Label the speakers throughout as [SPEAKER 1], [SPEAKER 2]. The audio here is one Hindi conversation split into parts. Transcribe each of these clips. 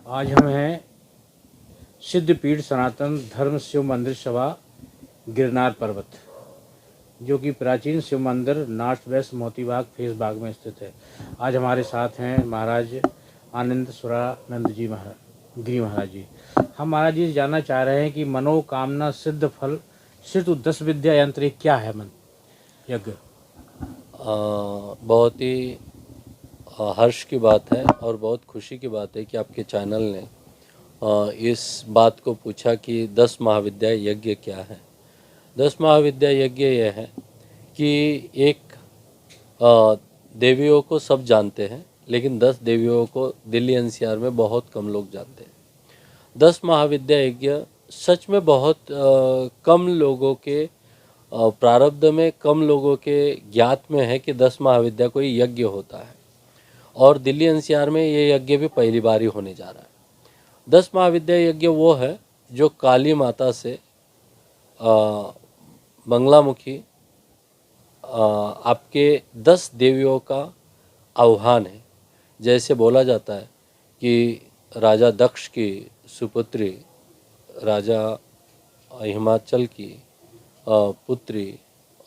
[SPEAKER 1] आज हम हैं सिद्धपीठ सनातन धर्म शिव मंदिर सभा गिरनार पर्वत, जो कि प्राचीन शिव मंदिर नॉर्थ वेस्ट मोतीबाग फेस बाग में स्थित है। आज हमारे साथ हैं महाराज आनंद सुरानंद जी गिरी महाराज जी। हम महाराज जी से जानना चाह रहे हैं कि मनोकामना सिद्ध फल सिर्फ 10 विद्या यंत्र क्या है मन यज्ञ।
[SPEAKER 2] बहुत ही हर्ष की बात है और बहुत खुशी की बात है कि आपके चैनल ने इस बात को पूछा कि 10 महाविद्या यज्ञ क्या है। 10 महाविद्या यज्ञ यह है कि एक देवियों को सब जानते हैं, लेकिन 10 देवियों को दिल्ली एनसीआर में बहुत कम लोग जानते हैं। 10 महाविद्या यज्ञ सच में बहुत कम लोगों के प्रारब्ध में, कम लोगों के ज्ञात में है कि 10 महाविद्या कोई यज्ञ होता है, और दिल्ली एनसीआर में ये यज्ञ भी पहली बार ही होने जा रहा है। 10 महाविद्या यज्ञ वो है जो काली माता से बंगलामुखी आपके 10 देवियों का आह्वान है। जैसे बोला जाता है कि राजा दक्ष की सुपुत्री, राजा हिमाचल की पुत्री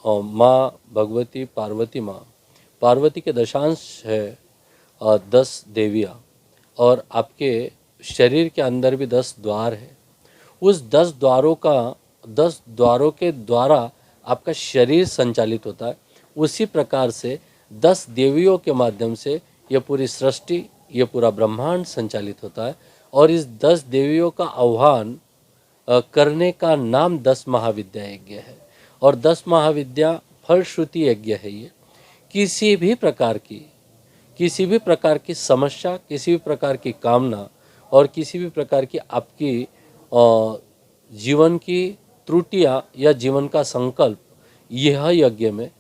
[SPEAKER 2] माँ भगवती पार्वती, माँ पार्वती के दशांश है 10 देवियाँ, और आपके शरीर के अंदर भी 10 द्वार है। उस 10 द्वारों के द्वारा आपका शरीर संचालित होता है। उसी प्रकार से 10 देवियों के माध्यम से यह पूरी सृष्टि, यह पूरा ब्रह्मांड संचालित होता है। और इस 10 देवियों का आह्वान करने का नाम 10 महाविद्या यज्ञ है। और 10 महाविद्या फलश्रुति यज्ञ है। ये किसी भी प्रकार की समस्या, किसी भी प्रकार की कामना और किसी भी प्रकार की आपकी जीवन की त्रुटियां या जीवन का संकल्प यह यज्ञ में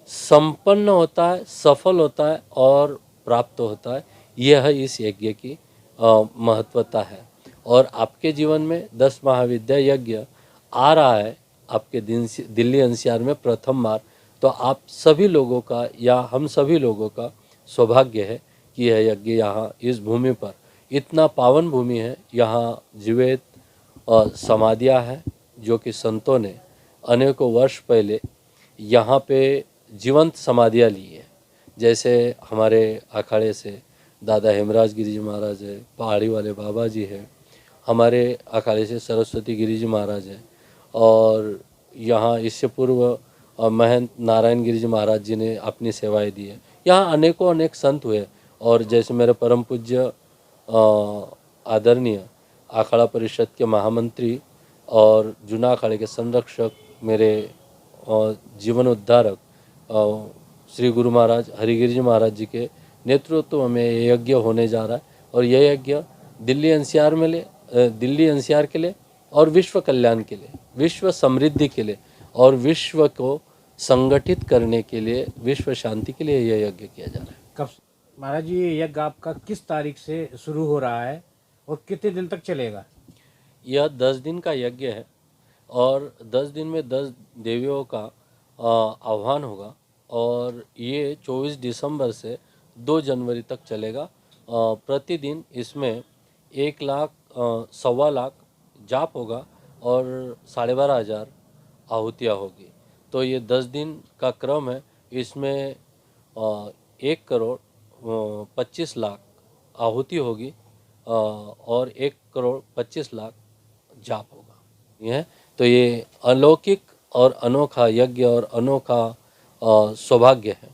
[SPEAKER 2] संपन्न होता है, सफल होता है और प्राप्त होता है। यह इस यज्ञ की महत्वता है। और आपके जीवन में 10 महाविद्या यज्ञ आ रहा है आपके दिल्ली एनसीआर में प्रथम बार, तो आप सभी लोगों का या हम सभी लोगों का सौभाग्य है कि यह यज्ञ यहाँ इस भूमि पर, इतना पावन भूमि है, यहाँ जीवित समाधियाँ हैं जो कि संतों ने अनेकों वर्ष पहले यहाँ पे जीवंत समाधियाँ ली है। जैसे हमारे अखाड़े से दादा हेमराज गिरी जी महाराज है, पहाड़ी वाले बाबा जी हैं, हमारे अखाड़े से सरस्वती गिरी जी महाराज हैं, और यहाँ इससे पूर्व महंत नारायण गिरी जी महाराज जी ने अपनी सेवाएं दी है। यहाँ अनेकों अनेक संत हुए, और जैसे मेरे परम पूज्य आदरणीय अखाड़ा परिषद के महामंत्री और जूना अखाड़े के संरक्षक, मेरे जीवन उद्धारक श्री गुरु महाराज हरिगिरी जी महाराज जी के नेतृत्व में यह यज्ञ होने जा रहा है। और यह यज्ञ दिल्ली एनसीआर के लिए और विश्व कल्याण के लिए, विश्व समृद्धि के लिए और विश्व को संगठित करने के लिए, विश्व शांति के लिए यह यज्ञ किया जा रहा है।
[SPEAKER 1] कब महाराज जी ये यज्ञ आपका किस तारीख से शुरू हो रहा है और कितने दिन तक चलेगा?
[SPEAKER 2] यह 10 दिन का यज्ञ है, और 10 दिन में 10 देवियों का आह्वान होगा, और ये 24 दिसंबर से 2 जनवरी तक चलेगा। प्रतिदिन इसमें 1 लाख, 1.25 लाख जाप होगा और 12,500 आहुतियाँ होगी। तो ये 10 दिन का क्रम है। इसमें 1 करोड़ 25 लाख आहुति होगी और 1 करोड़ 25 लाख जाप होगा। यह तो ये अलौकिक और अनोखा यज्ञ और अनोखा सौभाग्य है।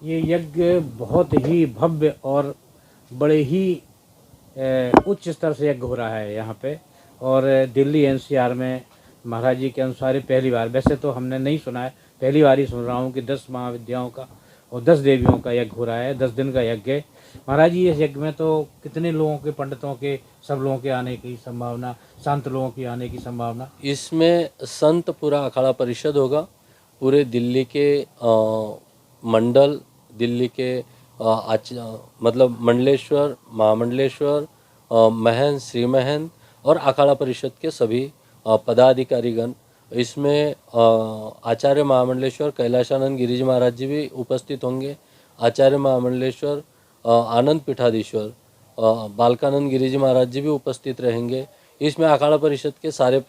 [SPEAKER 1] ये यज्ञ बहुत ही भव्य और बड़े ही उच्च स्तर से यज्ञ हो रहा है यहाँ पे, और दिल्ली एनसीआर में महाराज जी के अनुसार पहली बार, वैसे तो हमने नहीं सुना है, पहली बार ही सुन रहा हूँ कि 10 महाविद्याओं का और 10 देवियों का यज्ञ हो रहा है। 10 दिन का यज्ञ है महाराज जी। इस यज्ञ में तो कितने लोगों के, पंडितों के, सब लोगों के आने की संभावना, संत लोगों की आने की संभावना?
[SPEAKER 2] इसमें संत पूरा अखाड़ा परिषद होगा, पूरे दिल्ली के मंडल, दिल्ली के मतलब मंडलेश्वर, महामंडलेश्वर, महंत, श्री महंत और अखाड़ा परिषद के सभी पदाधिकारीगण। इसमें आचार्य महामंडलेश्वर कैलाशानंद गिरिजी महाराज जी भी उपस्थित होंगे। आचार्य महामंडलेश्वर आनंद पीठाधीश्वर बालकानंद गिरी जी महाराज जी भी उपस्थित रहेंगे। इसमें अखाड़ा परिषद के सारे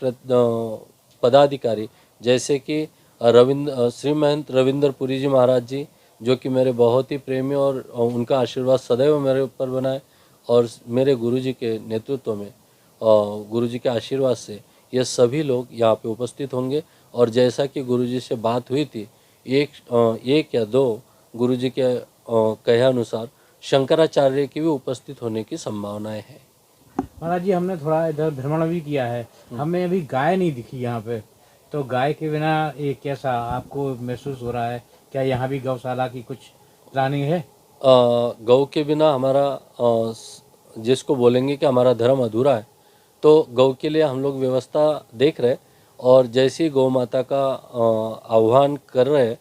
[SPEAKER 2] पदाधिकारी जैसे कि श्री महंत रविंद्र पुरी जी महाराज जी, जो कि मेरे बहुत ही प्रेमी और उनका आशीर्वाद सदैव मेरे ऊपर बनाए, और मेरे गुरुजी के नेतृत्व में गुरुजी के आशीर्वाद से ये सभी लोग यहाँ पे उपस्थित होंगे। और जैसा कि गुरुजी से बात हुई थी, एक या दो गुरुजी के कहे अनुसार शंकराचार्य की भी उपस्थित होने की संभावनाएं हैं।
[SPEAKER 1] महाराज जी, हमने थोड़ा इधर भ्रमण भी किया है, हमें अभी गाय नहीं दिखी यहाँ पे, तो गाय के बिना ये कैसा आपको महसूस हो रहा है? क्या यहाँ भी गौशाला की कुछ प्लानिंग है?
[SPEAKER 2] गौ के बिना हमारा जिसको बोलेंगे कि हमारा धर्म अधूरा है, तो गौ के लिए हम लोग व्यवस्था देख रहे, और जैसी गौ माता का आह्वान कर रहे,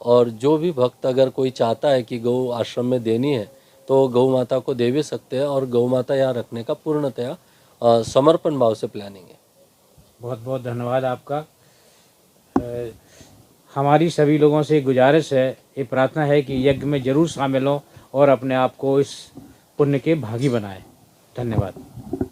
[SPEAKER 2] और जो भी भक्त अगर कोई चाहता है कि गौ आश्रम में देनी है तो गौ माता को दे भी सकते हैं, और गौ माता यहाँ रखने का पूर्णतया समर्पण भाव से प्लानिंग है।
[SPEAKER 1] बहुत बहुत धन्यवाद आपका। हमारी सभी लोगों से गुजारिश है, ये प्रार्थना है कि यज्ञ में जरूर शामिल हों और अपने आप को इस पुण्य के भागी बनाएं। धन्यवाद।